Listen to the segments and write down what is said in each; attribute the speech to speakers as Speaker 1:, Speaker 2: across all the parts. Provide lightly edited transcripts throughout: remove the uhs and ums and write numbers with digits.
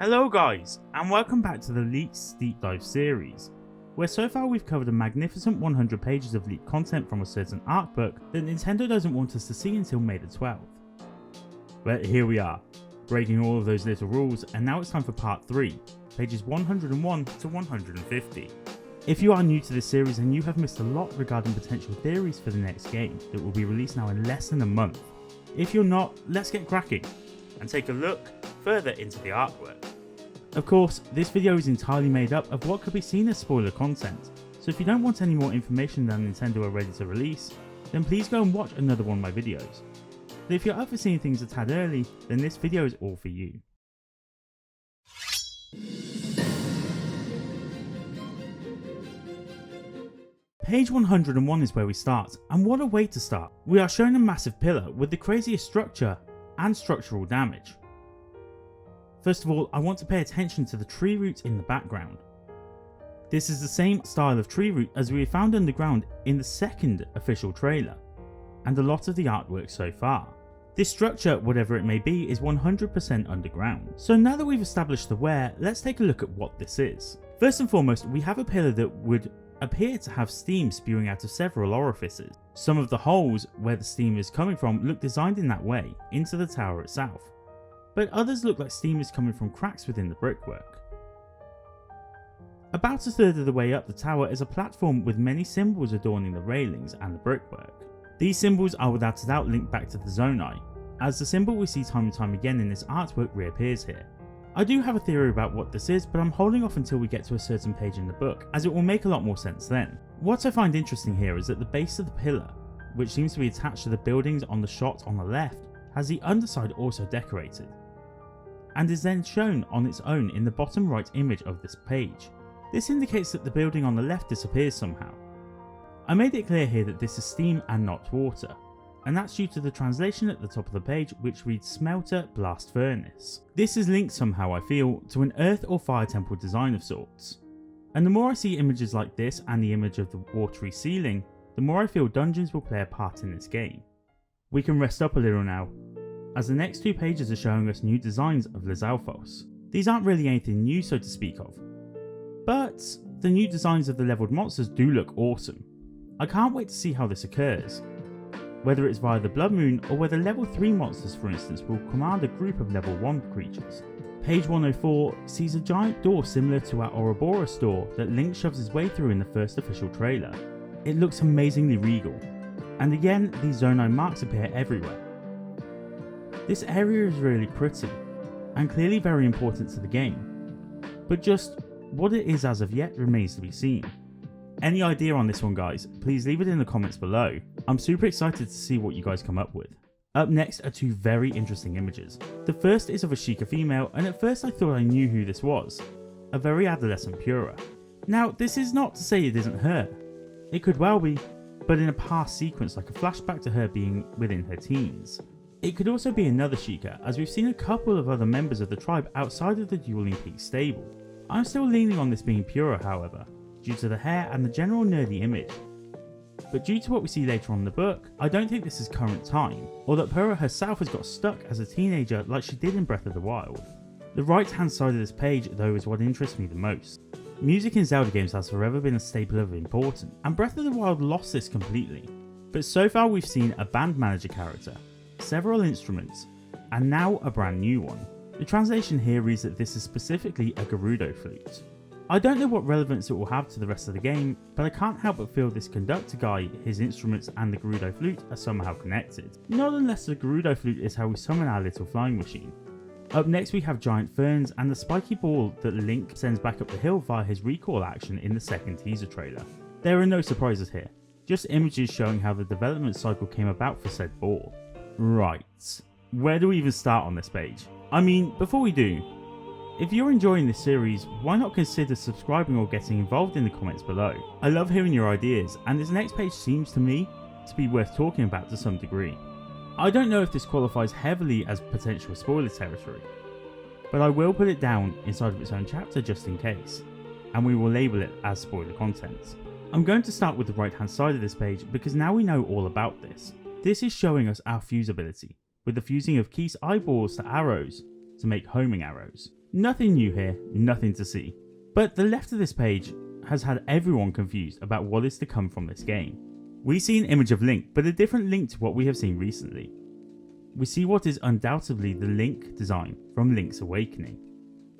Speaker 1: Hello guys, and welcome back to the Leaks Deep Dive series, where so far we've covered a magnificent 100 pages of leaked content from a certain Artbook that Nintendo doesn't want us to see until May the 12th. But here we are, breaking all of those little rules, and now it's time for part 3, pages 101 to 150. If you are new to this series and you have missed a lot regarding potential theories for the next game that will be released now in less than a month, if you're not, let's get cracking and take a look further into the artwork. Of course, this video is entirely made up of what could be seen as spoiler content, so if you don't want any more information than Nintendo are ready to release, then please go and watch another one of my videos. But if you're up for seeing things a tad early, then this video is all for you. Page 101 is where we start, and what a way to start. We are shown a massive pillar with the craziest structure and structural damage. First of all, I want to pay attention to the tree roots in the background. This is the same style of tree root as we found underground in the second official trailer, and a lot of the artwork so far. This structure, whatever it may be, is 100% underground. So now that we've established the where, let's take a look at what this is. First and foremost, we have a pillar that would appear to have steam spewing out of several orifices. Some of the holes where the steam is coming from look designed in that way into the tower itself, but others look like steam is coming from cracks within the brickwork. About a third of the way up the tower is a platform with many symbols adorning the railings and the brickwork. These symbols are without a doubt linked back to the Zonai, as the symbol we see time and time again in this artwork reappears here. I do have a theory about what this is, but I'm holding off until we get to a certain page in the book, as it will make a lot more sense then. What I find interesting here is that the base of the pillar, which seems to be attached to the buildings on the shot on the left, has the underside also decorated, and is then shown on its own in the bottom right image of this page. This indicates that the building on the left disappears somehow. I made it clear here that this is steam and not water, and that's due to the translation at the top of the page which reads smelter blast furnace. This is linked somehow, I feel, to an earth or fire temple design of sorts. And the more I see images like this and the image of the watery ceiling, the more I feel dungeons will play a part in this game. We can rest up a little now, as the next 2 pages are showing us new designs of Lizalfos. These aren't really anything new so to speak of, but the new designs of the leveled monsters do look awesome. I can't wait to see how this occurs, whether it's via the Blood Moon or whether level 3 monsters for instance will command a group of level 1 creatures. Page 104 sees a giant door similar to our Ouroboros door that Link shoves his way through in the first official trailer. It looks amazingly regal, and again these Zonai marks appear everywhere. This area is really pretty, and clearly very important to the game, but just what it is as of yet remains to be seen. Any idea on this one guys, please leave it in the comments below. I'm super excited to see what you guys come up with. Up next are 2 very interesting images. The first is of a Sheikah female, and at first I thought I knew who this was, a very adolescent Pura. Now this is not to say it isn't her, it could well be, but in a past sequence like a flashback to her being within her teens. It could also be another Sheikah, as we've seen a couple of other members of the tribe outside of the Dueling Peaks stable. I'm still leaning on this being Pura however, due to the hair and the general nerdy image. But due to what we see later on in the book, I don't think this is current time, or that Pura herself has got stuck as a teenager like she did in Breath of the Wild. The right hand side of this page though is what interests me the most. Music in Zelda games has forever been a staple of importance, and Breath of the Wild lost this completely. But so far we've seen a band manager character, several instruments, and now a brand new one. The translation here reads that this is specifically a Gerudo flute. I don't know what relevance it will have to the rest of the game, but I can't help but feel this conductor guy, his instruments and the Gerudo flute are somehow connected. Not unless the Gerudo flute is how we summon our little flying machine. Up next we have giant ferns and the spiky ball that Link sends back up the hill via his recall action in the second teaser trailer. There are no surprises here, just images showing how the development cycle came about for said ball. Right, where do we even start on this page? I mean, before we do, if you're enjoying this series, why not consider subscribing or getting involved in the comments below? I love hearing your ideas, and this next page seems to me to be worth talking about to some degree. I don't know if this qualifies heavily as potential spoiler territory, but I will put it down inside of its own chapter just in case, and we will label it as spoiler content. I'm going to start with the right hand side of this page because now we know all about this. This is showing us our fuse ability, with the fusing of Keith's eyeballs to arrows to make homing arrows. Nothing new here, nothing to see. But the left of this page has had everyone confused about what is to come from this game. We see an image of Link, but a different Link to what we have seen recently. We see what is undoubtedly the Link design from Link's Awakening,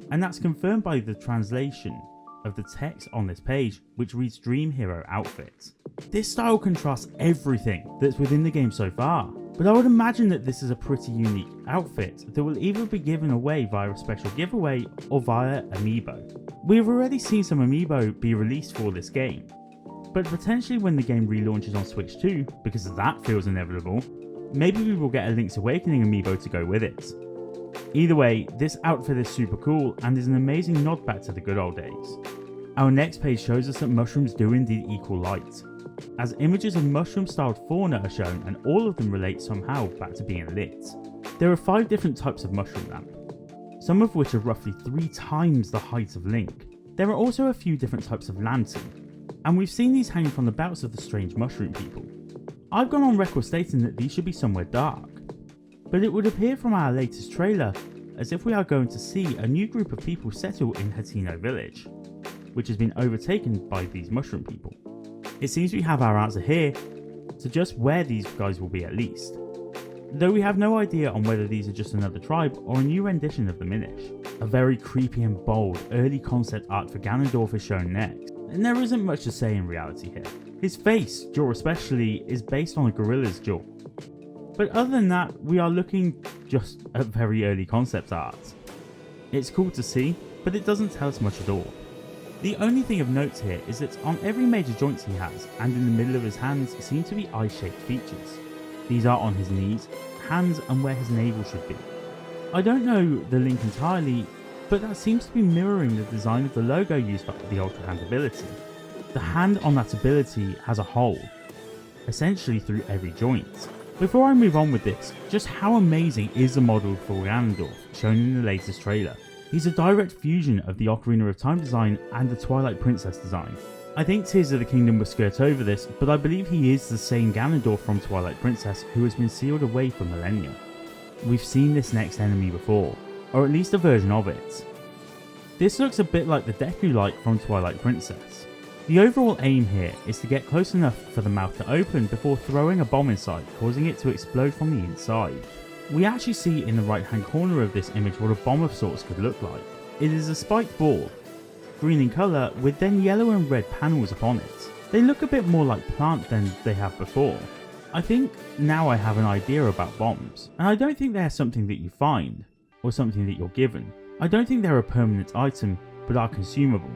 Speaker 1: and that's confirmed by the translation of the text on this page, which reads Dream Hero Outfit. This style contrasts everything that's within the game so far, but I would imagine that this is a pretty unique outfit that will either be given away via a special giveaway or via Amiibo. We have already seen some Amiibo be released for this game, but potentially when the game relaunches on Switch 2, because that feels inevitable, maybe we will get a Link's Awakening Amiibo to go with it. Either way, this outfit is super cool and is an amazing nod back to the good old days. Our next page shows us that mushrooms do indeed equal light, as images of mushroom-styled fauna are shown and all of them relate somehow back to being lit. There are 5 different types of mushroom lamp, some of which are roughly 3 times the height of Link. There are also a few different types of lantern, and we've seen these hanging from the belts of the strange mushroom people. I've gone on record stating that these should be somewhere dark, but it would appear from our latest trailer as if we are going to see a new group of people settle in Hateno Village, which has been overtaken by these mushroom people. It seems we have our answer here to just where these guys will be at least, though we have no idea on whether these are just another tribe or a new rendition of the Minish. A very creepy and bold early concept art for Ganondorf is shown next, and there isn't much to say in reality here. His face, jaw especially, is based on a gorilla's jaw. But other than that, we are looking just at very early concept art. It's cool to see, but it doesn't tell us much at all. The only thing of note here is that on every major joint he has, and in the middle of his hands, seem to be eye-shaped features. These are on his knees, hands, and where his navel should be. I don't know the link entirely, but that seems to be mirroring the design of the logo used for the Ultra Hand ability. The hand on that ability has a hole, essentially through every joint. Before I move on with this, just how amazing is the model for Ganondorf shown in the latest trailer? He's a direct fusion of the Ocarina of Time design and the Twilight Princess design. I think Tears of the Kingdom will skirt over this, but I believe he is the same Ganondorf from Twilight Princess who has been sealed away for millennia. We've seen this next enemy before, or at least a version of it. This looks a bit like the Deku-like from Twilight Princess. The overall aim here is to get close enough for the mouth to open before throwing a bomb inside, causing it to explode from the inside. We actually see in the right hand corner of this image what a bomb of sorts could look like. It is a spiked ball, green in colour with then yellow and red panels upon it. They look a bit more like plant than they have before. I think now I have an idea about bombs, and I don't think they're something that you find, or something that you're given. I don't think they're a permanent item, but are consumable.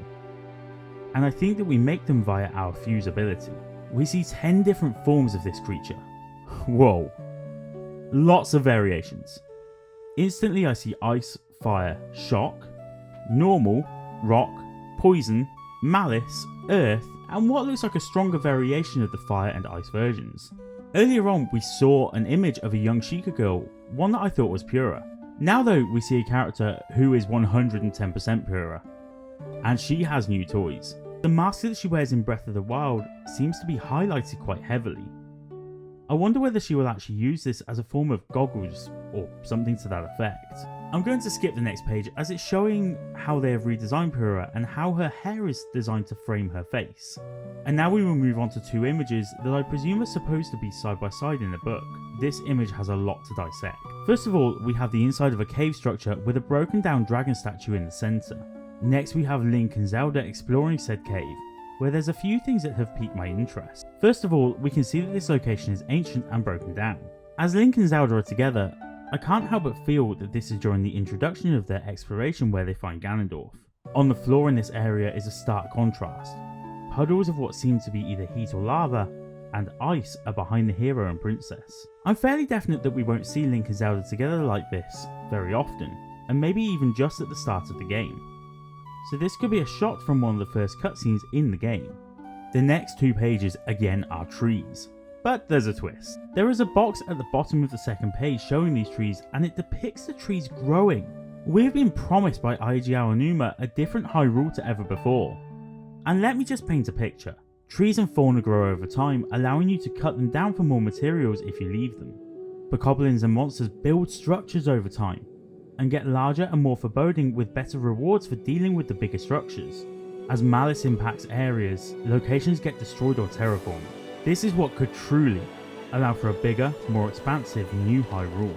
Speaker 1: And I think that we make them via our fuse ability. We see 10 different forms of this creature. Whoa. Lots of variations. Instantly I see ice, fire, shock, normal, rock, poison, malice, earth, and what looks like a stronger variation of the fire and ice versions. Earlier on we saw an image of a young Sheikah girl, one that I thought was Pura. Now though we see a character who is 110% Pura, and she has new toys. The mask that she wears in Breath of the Wild seems to be highlighted quite heavily. I wonder whether she will actually use this as a form of goggles or something to that effect. I'm going to skip the next page as it's showing how they have redesigned Pura and how her hair is designed to frame her face. And now we will move on to 2 images that I presume are supposed to be side by side in the book. This image has a lot to dissect. First of all, we have the inside of a cave structure with a broken down dragon statue in the centre. Next we have Link and Zelda exploring said cave, where there's a few things that have piqued my interest. First of all, we can see that this location is ancient and broken down. As Link and Zelda are together, I can't help but feel that this is during the introduction of their exploration where they find Ganondorf. On the floor in this area is a stark contrast. Puddles of what seem to be either heat or lava, and ice are behind the hero and princess. I'm fairly definite that we won't see Link and Zelda together like this very often, and maybe even just at the start of the game. So this could be a shot from one of the first cutscenes in the game. The next 2 pages again are trees. But there's a twist. There is a box at the bottom of the second page showing these trees, and it depicts the trees growing. We've been promised by Eiji Aonuma a different Hyrule to ever before. And let me just paint a picture. Trees and fauna grow over time, allowing you to cut them down for more materials if you leave them. Bokoblins and monsters build structures over time. and get larger and more foreboding with better rewards for dealing with the bigger structures. As malice impacts areas, locations get destroyed or terraformed. This is what could truly allow for a bigger, more expansive new Hyrule.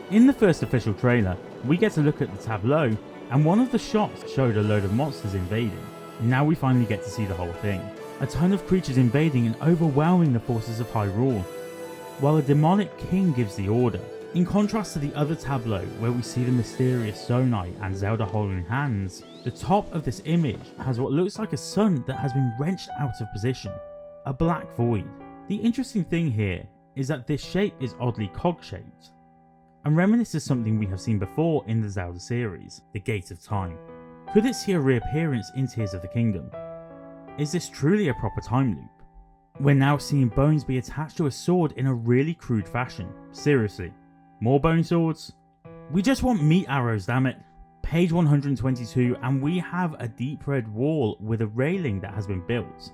Speaker 1: In the first official trailer, we get to look at the tableau, and one of the shots showed a load of monsters invading. Now we finally get to see the whole thing. A ton of creatures invading and overwhelming the forces of Hyrule, while a demonic king gives the order. In contrast to the other tableau, where we see the mysterious Zonai and Zelda holding hands, the top of this image has what looks like a sun that has been wrenched out of position. A black void. The interesting thing here is that this shape is oddly cog-shaped, and reminisces something we have seen before in the Zelda series, the Gate of Time. Could it see a reappearance in Tears of the Kingdom? Is this truly a proper time loop? We're now seeing bones be attached to a sword in a really crude fashion. Seriously, more bone swords? We just want meat arrows, damn it. Page 122, and we have a deep red wall with a railing that has been built.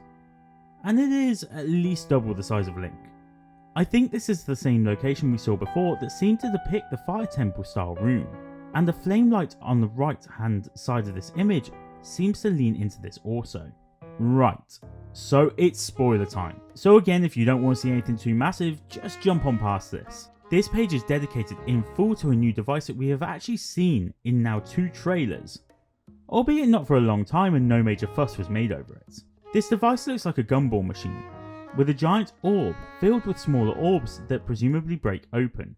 Speaker 1: And it is at least double the size of Link. I think this is the same location we saw before that seemed to depict the Fire Temple style room, and the flame light on the right hand side of this image seems to lean into this also. Right, so it's spoiler time. So again, if you don't want to see anything too massive, just jump on past this. This page is dedicated in full to a new device that we have actually seen in now 2 trailers, albeit not for a long time and no major fuss was made over it. This device looks like a gumball machine, with a giant orb filled with smaller orbs that presumably break open,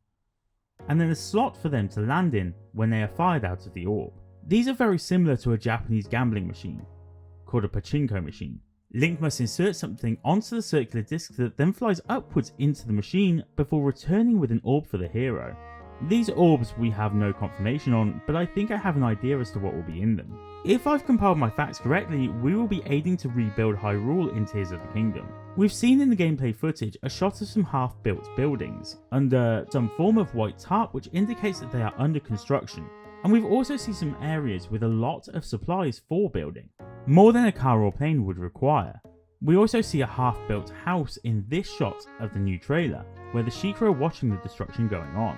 Speaker 1: and then a slot for them to land in when they are fired out of the orb. These are very similar to a Japanese gambling machine, called a pachinko machine. Link must insert something onto the circular disc that then flies upwards into the machine before returning with an orb for the hero. These orbs we have no confirmation on, but I think I have an idea as to what will be in them. If I've compiled my facts correctly, we will be aiding to rebuild Hyrule in Tears of the Kingdom. We've seen in the gameplay footage a shot of some half-built buildings under some form of white tarp, which indicates that they are under construction. And we've also seen some areas with a lot of supplies for building, more than a car or plane would require. We also see a half-built house in this shot of the new trailer, where the Sheikah are watching the destruction going on.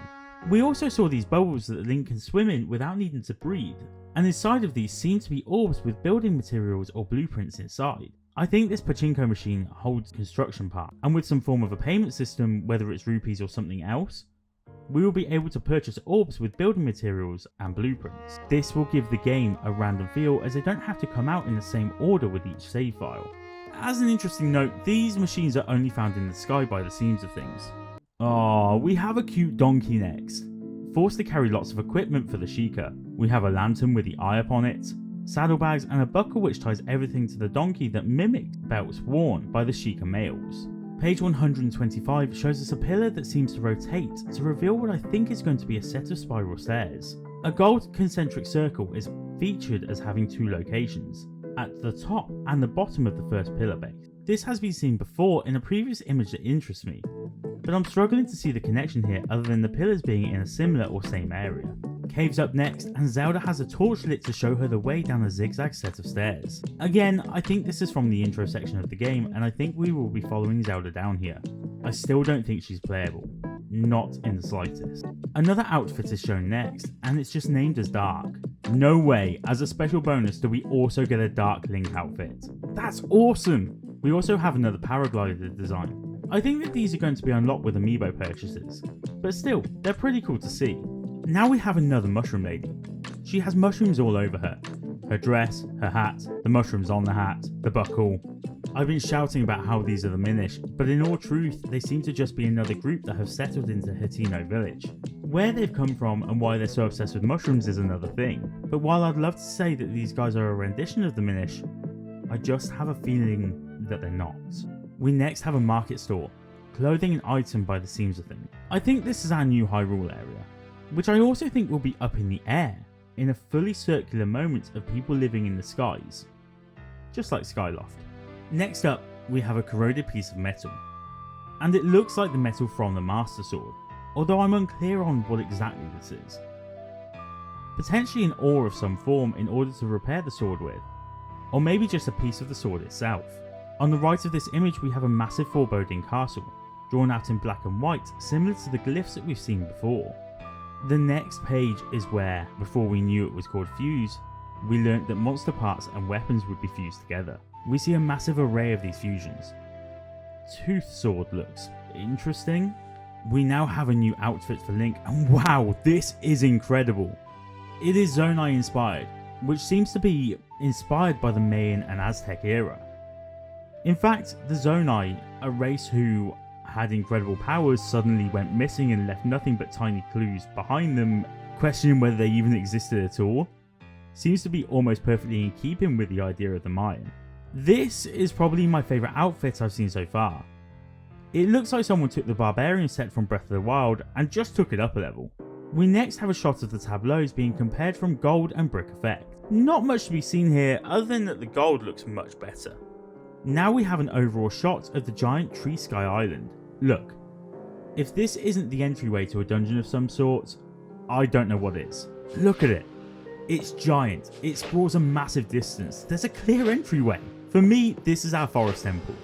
Speaker 1: We also saw these bubbles that Link can swim in without needing to breathe, and inside of these seem to be orbs with building materials or blueprints inside. I think this pachinko machine holds construction parts, and with some form of a payment system, whether it's rupees or something else, we will be able to purchase orbs with building materials and blueprints. This will give the game a random feel, as they don't have to come out in the same order with each save file. As an interesting note, these machines are only found in the sky by the seams of things. Oh, we have a cute donkey next, forced to carry lots of equipment for the Sheikah. We have a lantern with the eye upon it, saddlebags, and a buckle which ties everything to the donkey that mimics belts worn by the Sheikah males. Page 125 shows us a pillar that seems to rotate to reveal what I think is going to be a set of spiral stairs. A gold concentric circle is featured as having 2 locations, at the top and the bottom of the first pillar base. This has been seen before in a previous image that interests me, but I'm struggling to see the connection here other than the pillars being in a similar or same area. Caves up next, and Zelda has a torch lit to show her the way down a zigzag set of stairs. Again, I think this is from the intro section of the game, and I think we will be following Zelda down here. I still don't think she's playable. Not in the slightest. Another outfit is shown next, and it's just named as Dark. No way, as a special bonus do we also get a Dark Link outfit. That's awesome! We also have another paraglider design. I think that these are going to be unlocked with amiibo purchases, but still, they're pretty cool to see. Now we have another mushroom lady. She has mushrooms all over her. Her dress, her hat, the mushrooms on the hat, the buckle. I've been shouting about how these are the Minish, but in all truth, they seem to just be another group that have settled into Hateno village. Where they've come from and why they're so obsessed with mushrooms is another thing, but while I'd love to say that these guys are a rendition of the Minish, I just have a feeling that they're not. We next have a market store, clothing an item by the seams of things. I think this is our new Hyrule area, which I also think will be up in the air, in a fully circular moment of people living in the skies, just like Skyloft. Next up, we have a corroded piece of metal, and it looks like the metal from the Master Sword, although I'm unclear on what exactly this is. Potentially an ore of some form in order to repair the sword with, or maybe just a piece of the sword itself. On the right of this image we have a massive foreboding castle, drawn out in black and white, similar to the glyphs that we've seen before. The next page is where, before we knew it was called Fuse, we learnt that monster parts and weapons would be fused together. We see a massive array of these fusions. Tooth Sword looks interesting. We now have a new outfit for Link, and wow, this is incredible. It is Zonai inspired, which seems to be inspired by the Mayan and Aztec era. In fact, the Zonai, a race who had incredible powers, suddenly went missing and left nothing but tiny clues behind them, questioning whether they even existed at all, seems to be almost perfectly in keeping with the idea of the Mayan. This is probably my favourite outfit I've seen so far. It looks like someone took the Barbarian set from Breath of the Wild and just took it up a level. We next have a shot of the tableaus being compared from gold and brick effect. Not much to be seen here other than that the gold looks much better. Now we have an overall shot of the giant Tree Sky Island. Look, if this isn't the entryway to a dungeon of some sort, I don't know what is. Look at it. It's giant, it sprawls a massive distance, there's a clear entryway. For me, this is our forest temple.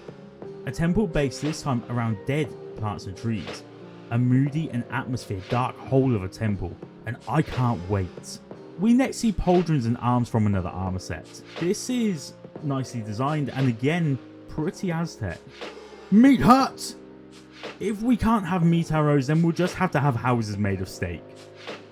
Speaker 1: A temple based this time around dead plants and trees. A moody and atmospheric dark hole of a temple, and I can't wait. We next see pauldrons and arms from another armor set. This is nicely designed and again, pretty Aztec. Meat huts! If we can't have meat arrows, then we'll just have to have houses made of steak.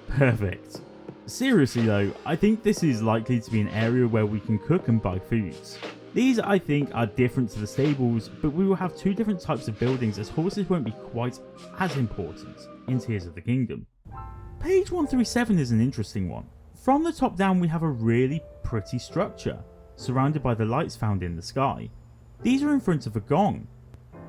Speaker 1: Perfect. Seriously though, I think this is likely to be an area where we can cook and buy foods. These I think are different to the stables, but we will have two different types of buildings as horses won't be quite as important in Tears of the Kingdom. Page 137 is an interesting one. From the top down we have a really pretty structure, surrounded by the lights found in the sky. These are in front of a gong.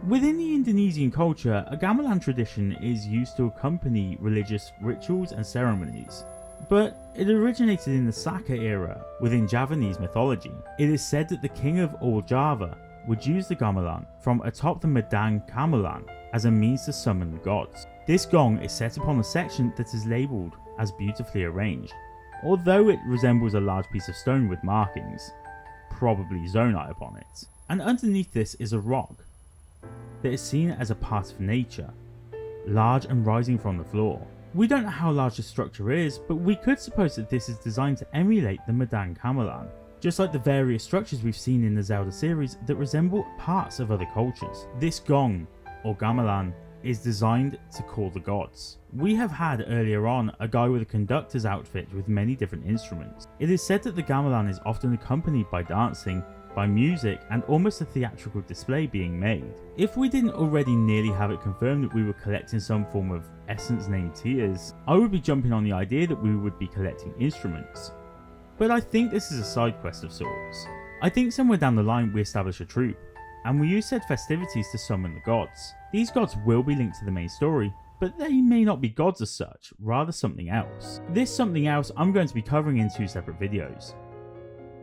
Speaker 1: Within the Indonesian culture, a gamelan tradition is used to accompany religious rituals and ceremonies. But it originated in the Saka era within Javanese mythology. It is said that the king of all Java would use the gamelan from atop the Medang Gamelan as a means to summon the gods. This gong is set upon a section that is labelled as beautifully arranged, although it resembles a large piece of stone with markings, probably Zonai upon it. And underneath this is a rock that is seen as a part of nature, large and rising from the floor. We don't know how large the structure is, but we could suppose that this is designed to emulate the Medang Gamelan, just like the various structures we've seen in the Zelda series that resemble parts of other cultures. This gong, or gamelan, is designed to call the gods. We have had earlier on a guy with a conductor's outfit with many different instruments. It is said that the gamelan is often accompanied by dancing, by music, and almost a theatrical display being made. If we didn't already nearly have it confirmed that we were collecting some form of essence named Tears, I would be jumping on the idea that we would be collecting instruments. But I think this is a side quest of sorts. I think somewhere down the line we establish a troupe, and we use said festivities to summon the gods. These gods will be linked to the main story, but they may not be gods as such, rather something else. This something else I'm going to be covering in two separate videos.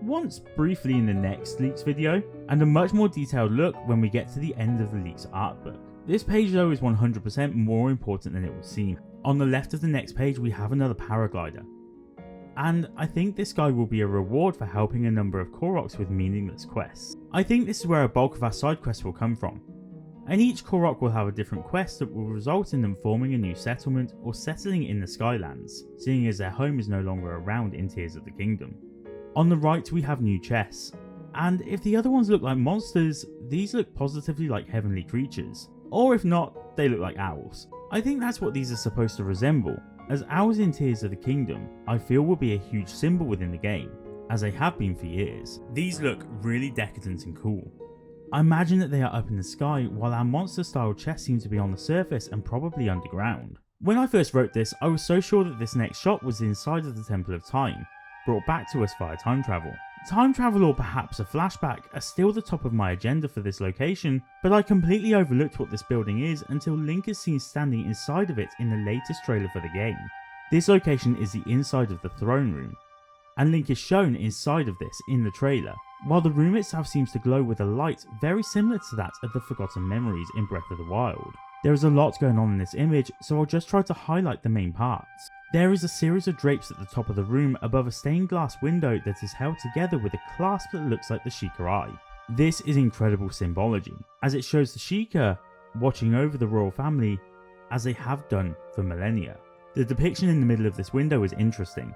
Speaker 1: Once briefly in the next leaks video, and a much more detailed look when we get to the end of the leaks artbook. This page though is 100% more important than it would seem. On the left of the next page we have another paraglider. And I think this guy will be a reward for helping a number of Koroks with meaningless quests. I think this is where a bulk of our side quests will come from. And each Korok will have a different quest that will result in them forming a new settlement or settling in the Skylands, seeing as their home is no longer around in Tears of the Kingdom. On the right we have new chests, and if the other ones look like monsters, these look positively like heavenly creatures, or if not, they look like owls. I think that's what these are supposed to resemble, as owls in Tears of the Kingdom I feel will be a huge symbol within the game, as they have been for years. These look really decadent and cool. I imagine that they are up in the sky while our monster style chests seem to be on the surface and probably underground. When I first wrote this I was so sure that this next shot was inside of the Temple of Time, brought back to us via time travel. Time travel or perhaps a flashback are still the top of my agenda for this location, but I completely overlooked what this building is until Link is seen standing inside of it in the latest trailer for the game. This location is the inside of the throne room, and Link is shown inside of this in the trailer, while the room itself seems to glow with a light very similar to that of the Forgotten Memories in Breath of the Wild. There is a lot going on in this image, so I'll just try to highlight the main parts. There is a series of drapes at the top of the room above a stained glass window that is held together with a clasp that looks like the Sheikah Eye. This is incredible symbology, as it shows the Sheikah watching over the royal family as they have done for millennia. The depiction in the middle of this window is interesting.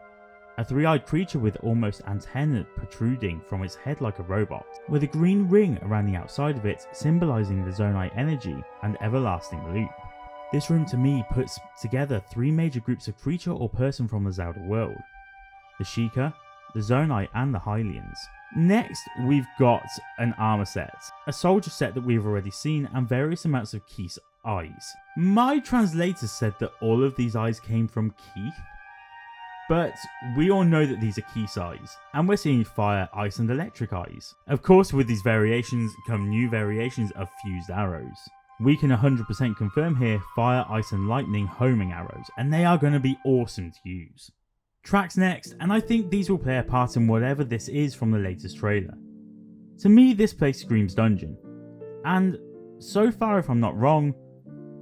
Speaker 1: A three-eyed creature with almost antennae protruding from its head like a robot, with a green ring around the outside of it symbolising the Zonai energy and everlasting loop. This room to me puts together three major groups of creature or person from the Zelda world: the Sheikah, the Zonai and the Hylians. Next we've got an armor set, a soldier set that we've already seen, and various amounts of Keith's eyes. My translator said that all of these eyes came from Keith, but we all know that these are Keith's eyes, and we're seeing fire, ice and electric eyes. Of course, with these variations come new variations of fused arrows. We can 100% confirm here fire, ice and lightning homing arrows, and they are going to be awesome to use. Tracks next, and I think these will play a part in whatever this is from the latest trailer. To me, this place screams dungeon, and so far, if I'm not wrong,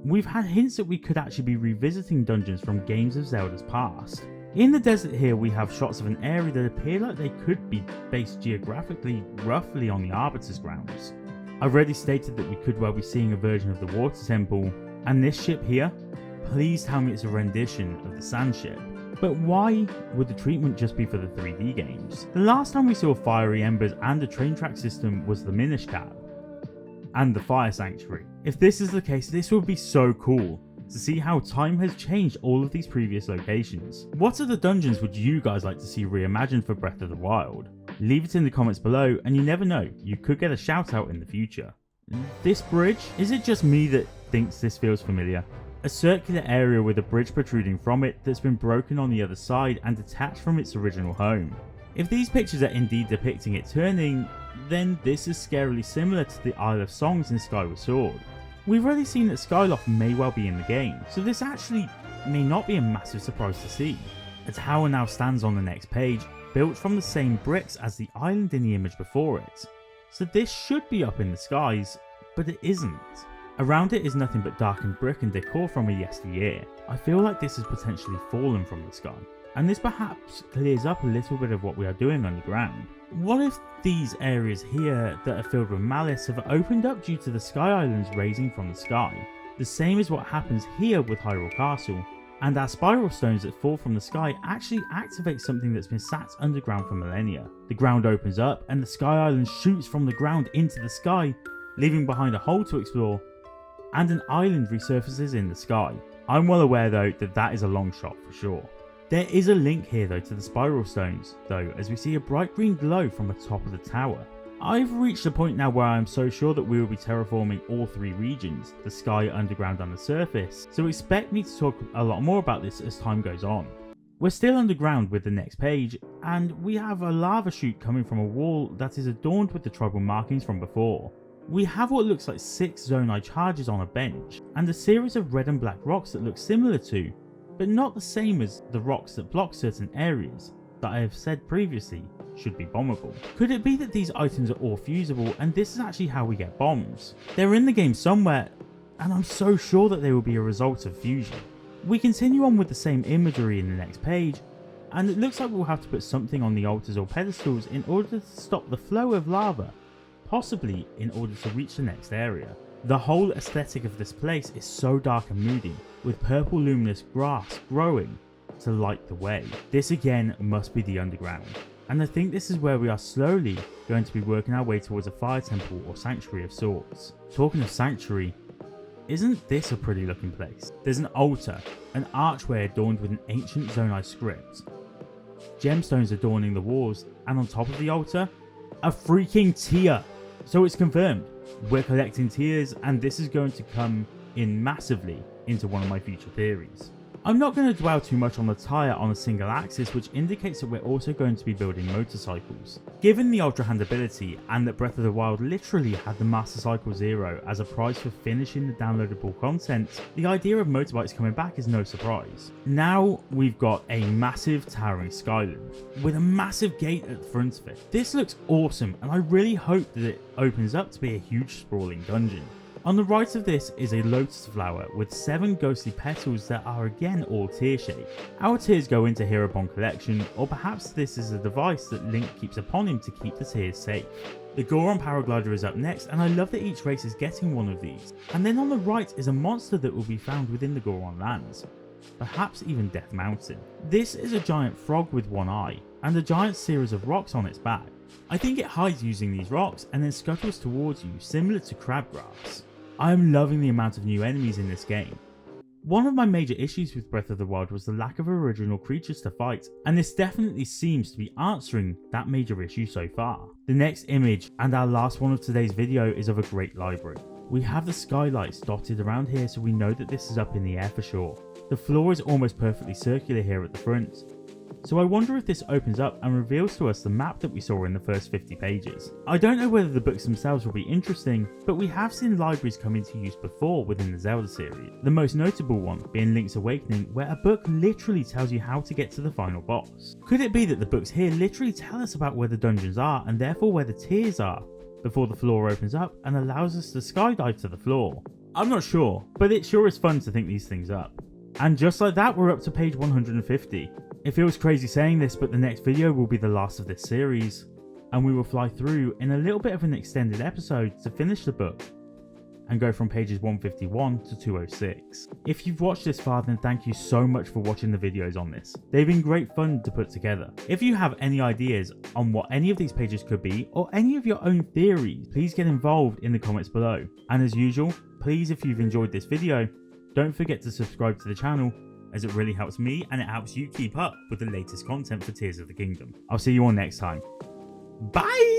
Speaker 1: we've had hints that we could actually be revisiting dungeons from games of Zelda's past. In the desert here, we have shots of an area that appear like they could be based geographically roughly on the Arbiter's grounds. I've already stated that we could well be seeing a version of the Water Temple, and this ship here, please tell me it's a rendition of the Sand Ship. But why would the treatment just be for the 3D games? The last time we saw fiery embers and a train track system was the Minish Cap and the Fire Sanctuary. If this is the case, this would be so cool to see how time has changed all of these previous locations. What other dungeons would you guys like to see reimagined for Breath of the Wild? Leave it in the comments below, and you never know, you could get a shout out in the future. This bridge, is it just me that thinks this feels familiar? A circular area with a bridge protruding from it that's been broken on the other side and detached from its original home. If these pictures are indeed depicting it turning, then this is scarily similar to the Isle of Songs in Skyward Sword. We've already seen that Skyloft may well be in the game, so this actually may not be a massive surprise to see. A tower now stands on the next page, built from the same bricks as the island in the image before it. So this should be up in the skies, but it isn't. Around it is nothing but darkened brick and decor from a yesteryear. I feel like this has potentially fallen from the sky, and this perhaps clears up a little bit of what we are doing underground. What if these areas here that are filled with malice have opened up due to the Sky Islands raising from the sky? The same as what happens here with Hyrule Castle, and our spiral stones that fall from the sky actually activate something that's been sat underground for millennia. The ground opens up and the Sky Island shoots from the ground into the sky, leaving behind a hole to explore, and an island resurfaces in the sky. I'm well aware though that that is a long shot for sure. There is a link here though to the spiral stones though, as we see a bright green glow from the top of the tower. I've reached a point now where I'm so sure that we will be terraforming all three regions, the sky, underground and the surface, so expect me to talk a lot more about this as time goes on. We're still underground with the next page, and we have a lava chute coming from a wall that is adorned with the tribal markings from before. We have what looks like 6 Zonai charges on a bench, and a series of red and black rocks that look similar to, but not the same as, the rocks that block certain areas that I have said previously should be bombable. Could it be that these items are all fusible and this is actually how we get bombs? They're in the game somewhere, and I'm so sure that they will be a result of fusion. We continue on with the same imagery in the next page, and it looks like we'll have to put something on the altars or pedestals in order to stop the flow of lava, possibly in order to reach the next area. The whole aesthetic of this place is so dark and moody, with purple luminous grass growing to light the way. This again must be the underground, and I think this is where we are slowly going to be working our way towards a fire temple or sanctuary of sorts. Talking of sanctuary, isn't this a pretty looking place? There's an altar, an archway adorned with an ancient Zonai script, gemstones adorning the walls, and on top of the altar, a freaking tear. So it's confirmed, we're collecting tears, and this is going to come in massively into one of my future theories. I'm not going to dwell too much on the tyre on a single axis, which indicates that we're also going to be building motorcycles. Given the Ultra Hand ability and that Breath of the Wild literally had the Master Cycle Zero as a prize for finishing the downloadable content, the idea of motorbikes coming back is no surprise. Now we've got a massive towering skyline with a massive gate at the front of it. This looks awesome, and I really hope that it opens up to be a huge sprawling dungeon. On the right of this is a lotus flower with 7 ghostly petals that are again all tear shaped. Our tears go into Herobon collection, or perhaps this is a device that Link keeps upon him to keep the tears safe. The Goron paraglider is up next, and I love that each race is getting one of these. And then on the right is a monster that will be found within the Goron lands. perhaps even Death Mountain. This is a giant frog with one eye, and a giant series of rocks on its back. I think it hides using these rocks and then scuttles towards you, similar to crabgrass. I am loving the amount of new enemies in this game. One of my major issues with Breath of the Wild was the lack of original creatures to fight, and this definitely seems to be answering that major issue so far. The next image, and our last one of today's video, is of a great library. We have the skylights dotted around here, so we know that this is up in the air for sure. The floor is almost perfectly circular here at the front. So I wonder if this opens up and reveals to us the map that we saw in the first 50 pages. I don't know whether the books themselves will be interesting, but we have seen libraries come into use before within the Zelda series. The most notable one being Link's Awakening, where a book literally tells you how to get to the final boss. Could it be that the books here literally tell us about where the dungeons are and therefore where the tiers are, before the floor opens up and allows us to skydive to the floor? I'm not sure, but it sure is fun to think these things up. And just like that, we're up to page 150. It feels crazy saying this, but the next video will be the last of this series, and we will fly through in a little bit of an extended episode to finish the book and go from pages 151 to 206. If you've watched this far, then thank you so much for watching the videos on this. They've been great fun to put together. If you have any ideas on what any of these pages could be, or any of your own theories, please get involved in the comments below. And as usual, please, if you've enjoyed this video, don't forget to subscribe to the channel, as it really helps me and it helps you keep up with the latest content for Tears of the Kingdom. I'll see you all next time. Bye!